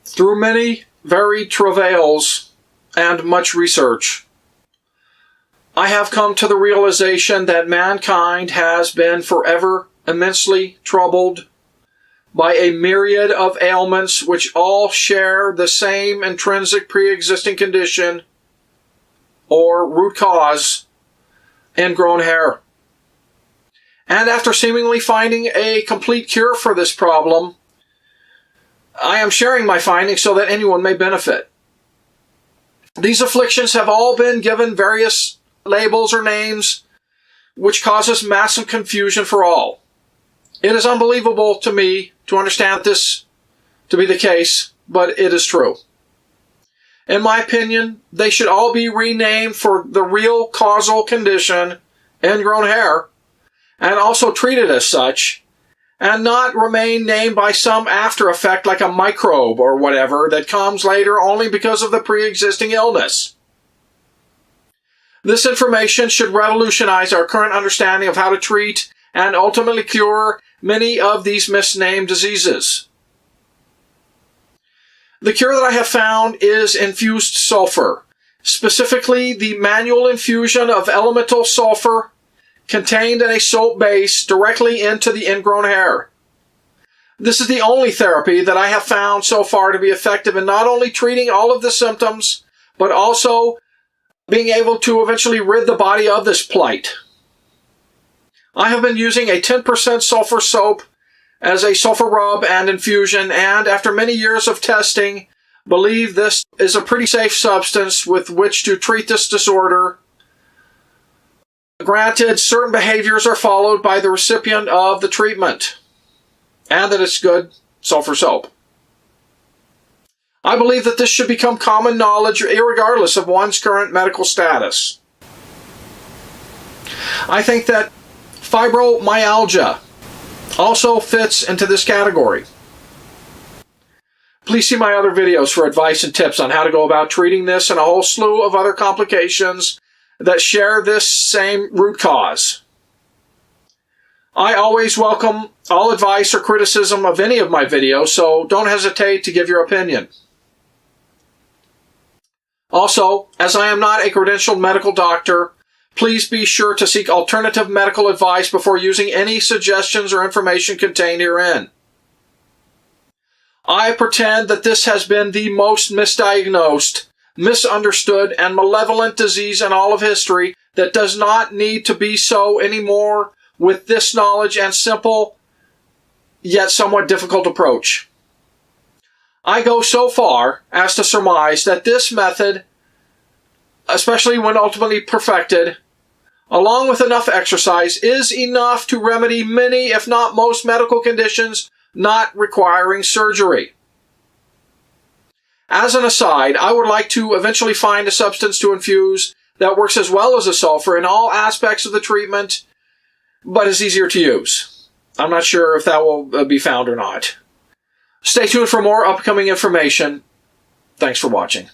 through many varied travails and much research, I have come to the realization that mankind has been forever immensely troubled by a myriad of ailments which all share the same intrinsic pre-existing condition or root cause: ingrown hair. And after seemingly finding a complete cure for this problem, I am sharing my findings so that anyone may benefit. These afflictions have all been given various labels or names, which causes massive confusion for all. It is unbelievable to me to understand this to be the case, but it is true. In my opinion, they should all be renamed for the real causal condition, ingrown hair, and also treated as such, and not remain named by some after effect like a microbe or whatever that comes later only because of the pre-existing illness. This information should revolutionize our current understanding of how to treat and ultimately cure many of these misnamed diseases. The cure that I have found is infused sulfur, specifically the manual infusion of elemental sulfur contained in a soap base directly into the ingrown hair. This is the only therapy that I have found so far to be effective in not only treating all of the symptoms, but also being able to eventually rid the body of this plight. I have been using a 10% sulfur soap as a sulfur rub and infusion, and after many years of testing, believe this is a pretty safe substance with which to treat this disorder. Granted, certain behaviors are followed by the recipient of the treatment, and that it's good sulfur soap. I believe that this should become common knowledge irregardless of one's current medical status. I think that Fibro Myalgia also fits into this category. Please see my other videos for advice and tips on how to go about treating this and a whole slew of other complications that share this same root cause. I always welcome all advice or criticism of any of my videos, so don't hesitate to give your opinion. Also, as I am not a credentialed medical doctor, please be sure to seek alternative medical advice before using any suggestions or information contained herein. I pretend that this has been the most misdiagnosed, misunderstood, and malevolent disease in all of history that does not need to be so anymore with this knowledge and simple, yet somewhat difficult approach. I go so far as to surmise that this method, especially when ultimately perfected, along with enough exercise, is enough to remedy many, if not most, medical conditions not requiring surgery. As an aside, I would like to eventually find a substance to infuse that works as well as a sulfur in all aspects of the treatment, but is easier to use. I'm not sure if that will be found or not. Stay tuned for more upcoming information. Thanks for watching.